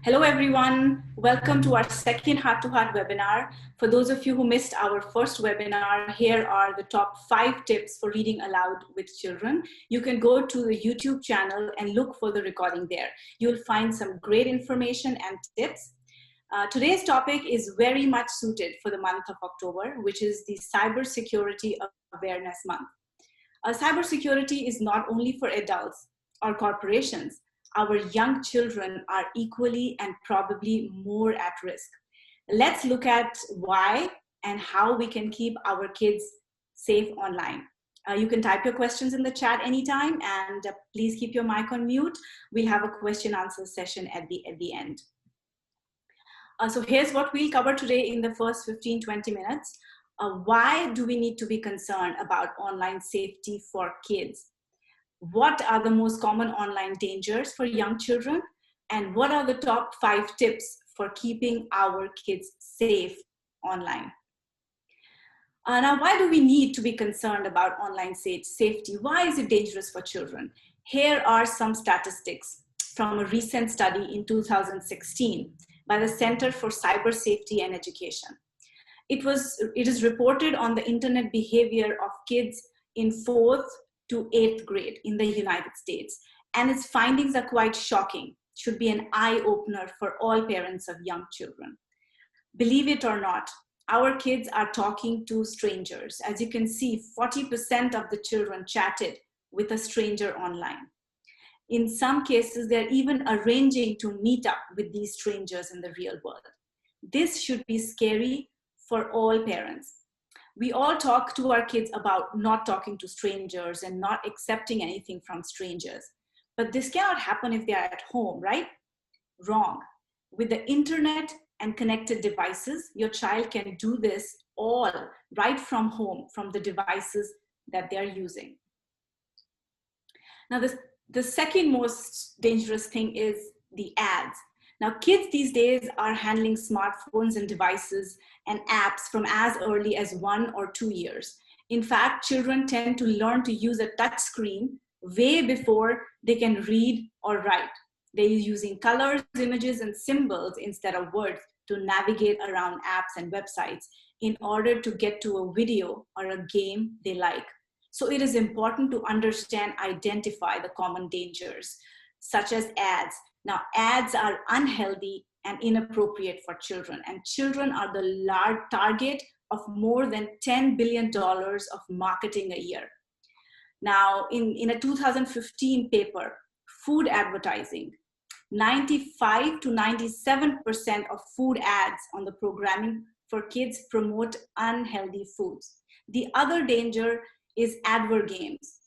Hello, everyone. Welcome to our second heart-to-heart webinar. For those of you who missed our first webinar, here are the top 5 tips for reading aloud with children. You can go to the YouTube channel and look for the recording there. You'll find some great information and tips. Today's topic is very much suited for the month of October, which is the Cybersecurity Awareness Month. Cybersecurity is not only for adults or corporations. Our young children are equally and probably more at risk. Let's look at why and how we can keep our kids safe online. You can type your questions in the chat anytime, and please keep your mic on mute. We'll have a question answer session at the end. So here's what we'll cover today in the first 15-20 minutes. Why do we need to be concerned about online safety for kids? What are the most common online dangers for young children? And what are the top 5 tips for keeping our kids safe online? Now, why do we need to be concerned about online safety? Why is it dangerous for children? Here are some statistics from a recent study in 2016 by the Center for Cyber Safety and Education. It is reported on the internet behavior of kids in 4th to 8th grade in the United States. And its findings are quite shocking, should be an eye-opener for all parents of young children. Believe it or not, our kids are talking to strangers. As you can see, 40% of the children chatted with a stranger online. In some cases, they're even arranging to meet up with these strangers in the real world. This should be scary for all parents. We all talk to our kids about not talking to strangers and not accepting anything from strangers. But this cannot happen if they are at home, right? Wrong. With the internet and connected devices, your child can do this all right from home, from the devices that they're using. Now, the second most dangerous thing is the ads. Now, kids these days are handling smartphones and devices and apps from as early as 1 or 2 years. In fact, children tend to learn to use a touch screen way before they can read or write. They're using colors, images, and symbols instead of words to navigate around apps and websites in order to get to a video or a game they like. So it is important to understand, identify the common dangers, such as ads. Now, ads are unhealthy and inappropriate for children, and children are the large target of more than $10 billion of marketing a year. Now, in a 2015 paper, Food Advertising, 95 to 97% of food ads on the programming for kids promote unhealthy foods. The other danger is Advergames.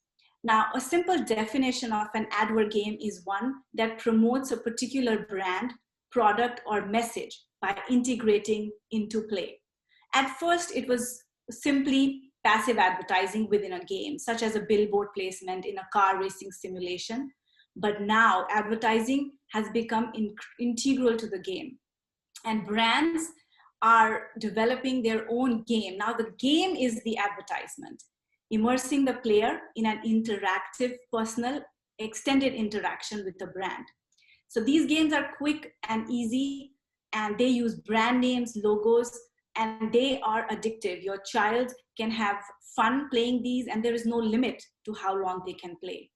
Now, a simple definition of an Advergame is one that promotes a particular brand, product, or message by integrating into play. At first, it was simply passive advertising within a game, such as a billboard placement in a car racing simulation. But now, advertising has become integral to the game. And brands are developing their own game. Now, the game is the advertisement, immersing the player in an interactive, personal, extended interaction with the brand. So these games are quick and easy, and they use brand names, logos, and they are addictive. Your child can have fun playing these, and there is no limit to how long they can play.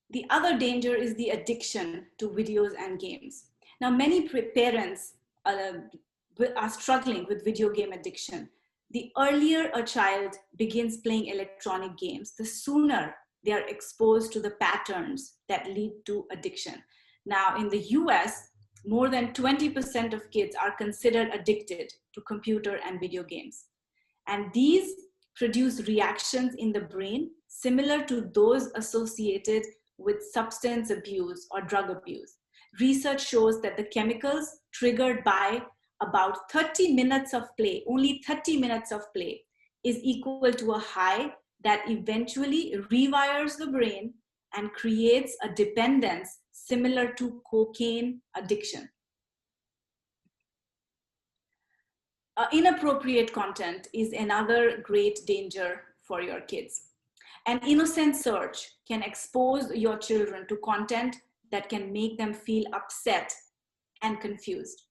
The other danger is the addiction to videos and games. Now, many parents are struggling with video game addiction. The earlier a child begins playing electronic games, the sooner they are exposed to the patterns that lead to addiction. Now, in the US, more than 20% of kids are considered addicted to computer and video games. And these produce reactions in the brain similar to those associated with substance abuse or drug abuse. Research shows that the chemicals triggered by about 30 minutes of play, only 30 minutes of play, is equal to a high that eventually rewires the brain and creates a dependence similar to cocaine addiction. Inappropriate content is another great danger for your kids. An innocent search can expose your children to content that can make them feel upset and confused.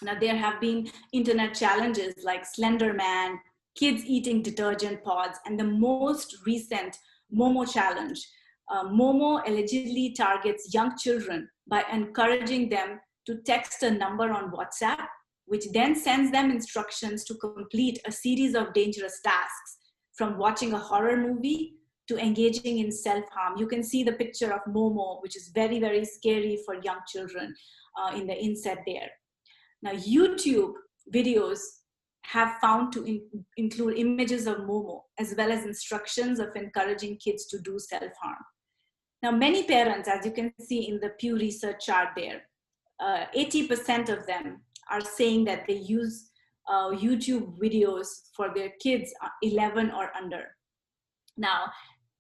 Now, there have been internet challenges like Slender Man, kids eating detergent pods, and the most recent Momo challenge. Momo allegedly targets young children by encouraging them to text a number on WhatsApp, which then sends them instructions to complete a series of dangerous tasks, from watching a horror movie to engaging in self-harm. You can see the picture of Momo, which is very, very scary for young children in the inset there. Now, YouTube videos have found to include images of Momo, as well as instructions of encouraging kids to do self-harm. Now, many parents, as you can see in the Pew Research chart there, 80% of them are saying that they use YouTube videos for their kids 11 or under. Now,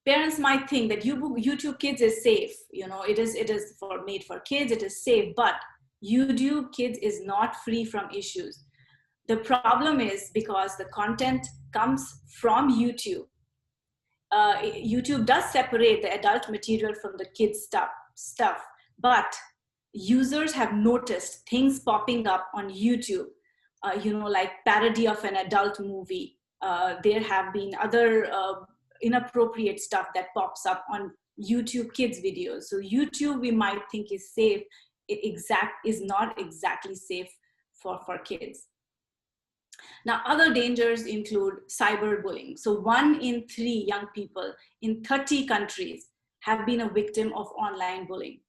parents might think that YouTube Kids is safe. You know, it is made for kids, it is safe, but YouTube Kids is not free from issues. The problem is because the content comes from YouTube. YouTube does separate the adult material from the kids stuff, but users have noticed things popping up on YouTube, like parody of an adult movie. There have been other inappropriate stuff that pops up on YouTube Kids videos. So YouTube, we might think is safe, is not exactly safe for kids. Now, other dangers include cyberbullying. So 1 in 3 young people in 30 countries have been a victim of online bullying.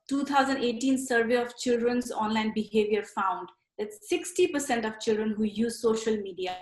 2018 survey of children's online behavior found that 60% of children who use social media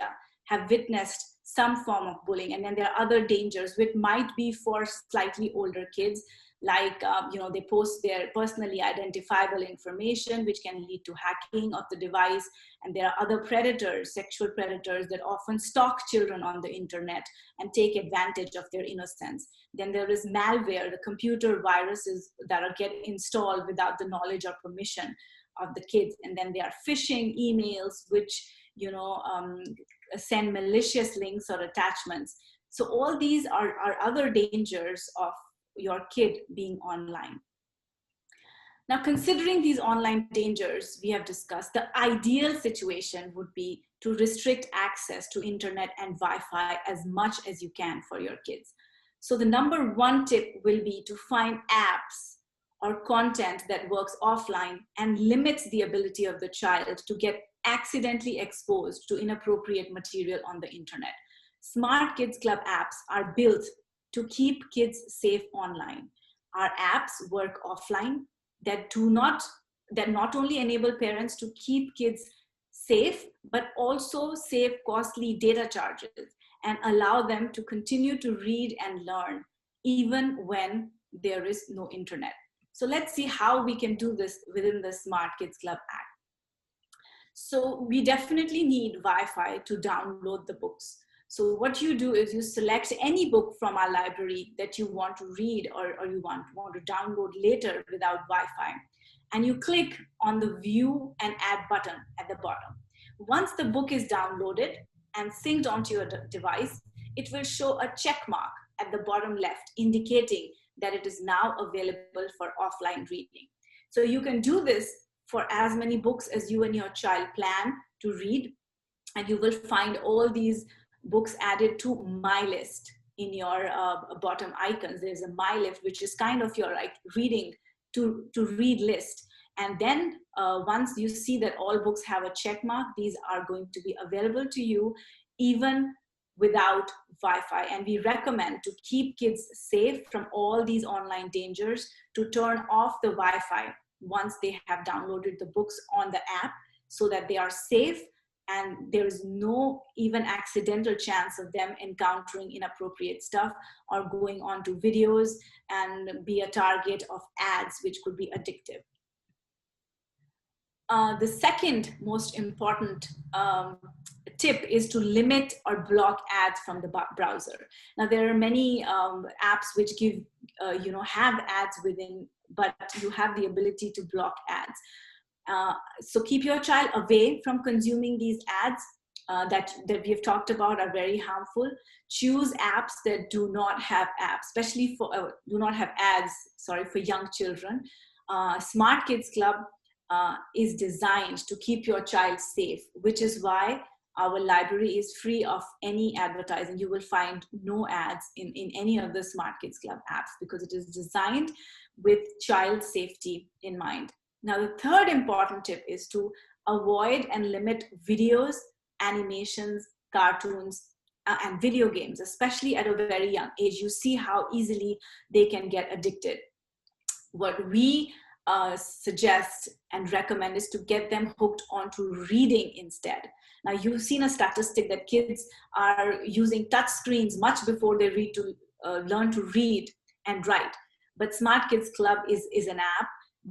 have witnessed some form of bullying. And then there are other dangers which might be for slightly older kids, like they post their personally identifiable information, which can lead to hacking of the device. And there are other predators, sexual predators, that often stalk children on the internet and take advantage of their innocence. Then there is malware, the computer viruses that get installed without the knowledge or permission of the kids. And then there are phishing emails, which send malicious links or attachments. So all these are other dangers of your kid being online. Now, considering these online dangers we have discussed, the ideal situation would be to restrict access to internet and Wi-Fi as much as you can for your kids. So the number 1 tip will be to find apps or content that works offline and limits the ability of the child to get accidentally exposed to inappropriate material on the internet. Smart Kidz Club apps are built to keep kids safe online. Our apps work offline that not only enable parents to keep kids safe, but also save costly data charges and allow them to continue to read and learn even when there is no internet. So let's see how we can do this within the Smart Kidz Club app. So we definitely need Wi-Fi to download the books. So what you do is you select any book from our library that you want to read or you want to download later without Wi-Fi. And you click on the View and Add button at the bottom. Once the book is downloaded and synced onto your device, it will show a check mark at the bottom left, indicating that it is now available for offline reading. So you can do this for as many books as you and your child plan to read, and you will find all these books added to My List in your bottom icons. There's a My List, which is kind of your reading to read list. And then once you see that all books have a check mark, these are going to be available to you even without Wi-Fi. And we recommend, to keep kids safe from all these online dangers, to turn off the Wi-Fi once they have downloaded the books on the app, so that they are safe and there is no even accidental chance of them encountering inappropriate stuff or going on to videos and be a target of ads, which could be addictive. The second most important tip is to limit or block ads from the browser. Now, there are many apps which give, have ads within, but you have the ability to block ads. So keep your child away from consuming these ads. that we have talked about are very harmful. Choose apps that do not have apps, especially for do not have ads. Sorry, for young children. Smart Kidz Club is designed to keep your child safe, which is why our library is free of any advertising. You will find no ads in any of the Smart Kidz Club apps because it is designed with child safety in mind. Now, the third important tip is to avoid and limit videos, animations, cartoons, and video games, especially at a very young age. You see how easily they can get addicted. What we suggest and recommend is to get them hooked onto reading instead. Now, you've seen a statistic that kids are using touch screens much before they learn to read and write. But Smart Kidz Club is an app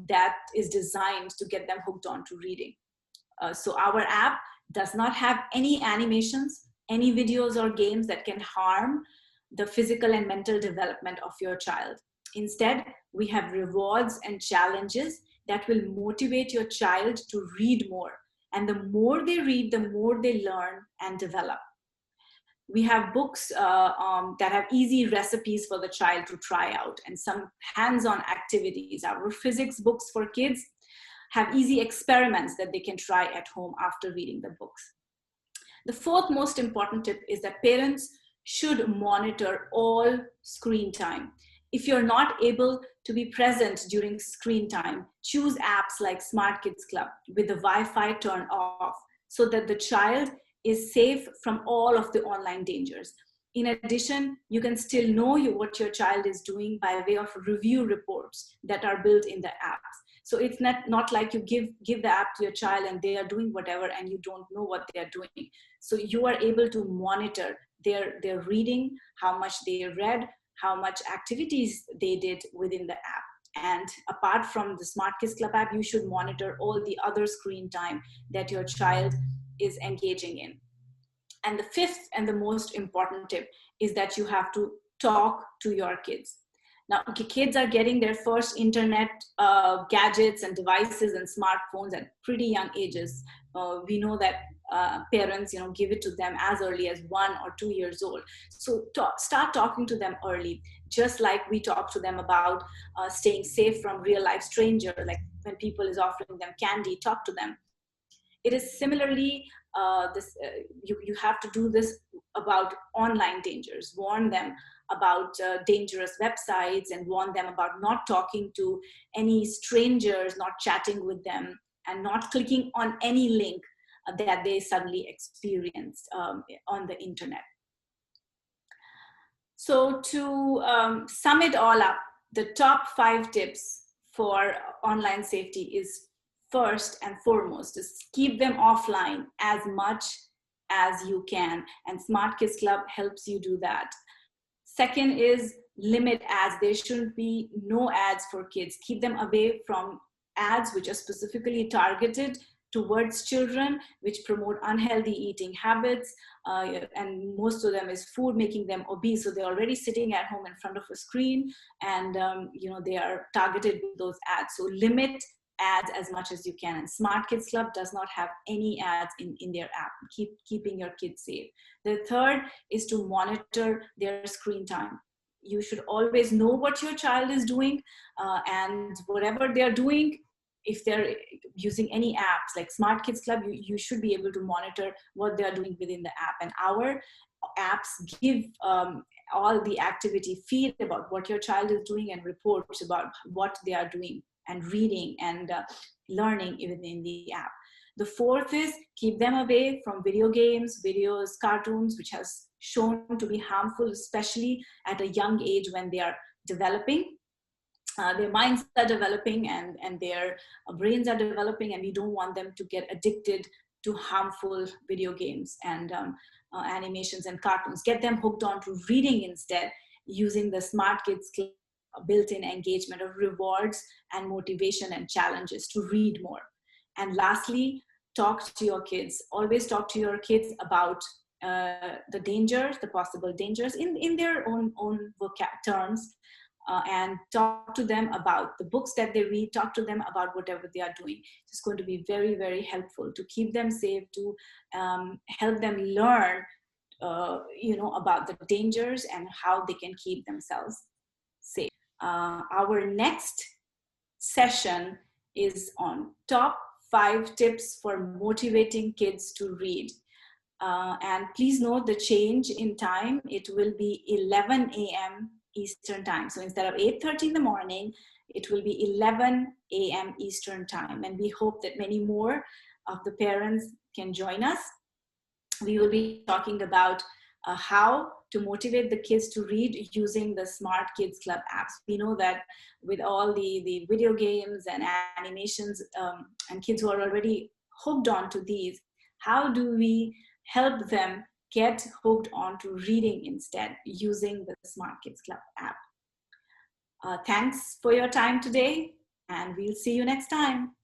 that is designed to get them hooked onto reading. So our app does not have any animations, any videos or games that can harm the physical and mental development of your child. Instead, we have rewards and challenges that will motivate your child to read more. And the more they read, the more they learn and develop. We have books that have easy recipes for the child to try out and some hands-on activities. Our physics books for kids have easy experiments that they can try at home after reading the books. The fourth most important tip is that parents should monitor all screen time. If you're not able to be present during screen time, choose apps like Smart Kidz Club with the Wi-Fi turned off so that the child is safe from all of the online dangers. In addition, you can still know what your child is doing by way of review reports that are built in the apps. So it's not like you give the app to your child and they are doing whatever and you don't know what they are doing. So you are able to monitor their reading, how much they read, how much activities they did within the app. And apart from the Smart Kidz Club app, you should monitor all the other screen time that your child is engaging in. And the fifth and the most important tip is that you have to talk to your kids. Now, kids are getting their first internet gadgets and devices and smartphones at pretty young ages. We know that parents, give it to them as early as 1 or 2 years old. So start talking to them early, just like we talk to them about staying safe from real life strangers. Like when people is offering them candy, talk to them. It is similarly you have to do this about online dangers. Warn them about dangerous websites and warn them about not talking to any strangers, not chatting with them, and not clicking on any link that they suddenly experienced on the internet. So to sum it all up, the top 5 tips for online safety is first and foremost is keep them offline as much as you can, and Smart Kidz Club helps you do that. Second is limit ads. There shouldn't be no ads for kids. Keep them away from ads which are specifically targeted towards children, which promote unhealthy eating habits, and most of them is food, making them obese. So they're already sitting at home in front of a screen, and they are targeted with those ads. So limit ads as much as you can. And Smart Kidz Club does not have any ads in their app. Keeping your kids safe. The third is to monitor their screen time. You should always know what your child is doing, and whatever they're doing, if they're using any apps like Smart Kidz Club, you should be able to monitor what they are doing within the app. And our apps give all the activity feed about what your child is doing and reports about what they are doing and reading and learning within the app. The fourth is keep them away from video games, videos, cartoons, which has shown to be harmful, especially at a young age when they are developing. Their minds are developing and their brains are developing, and we don't want them to get addicted to harmful video games and animations and cartoons. Get them hooked on to reading instead, using the Smart Kidz Club built-in engagement of rewards and motivation and challenges to read more. And lastly, talk to your kids. Always talk to your kids about the dangers, the possible dangers in their own terms. and talk to them about the books that they read, talk to them about whatever they are doing. It's going to be very, very helpful to keep them safe, to help them learn about the dangers and how they can keep themselves safe. Our next session is on top 5 tips for motivating kids to read. And please note the change in time. It will be 11 a.m. Eastern time. So instead of 8:30 in the morning, it will be 11 a.m. Eastern time. And we hope that many more of the parents can join us. We will be talking about how to motivate the kids to read using the Smart Kidz Club apps. We know that with all the video games and animations and kids who are already hooked onto these, how do we help them get hooked onto reading instead using the Smart Kidz Club app? Thanks for your time today, and we'll see you next time.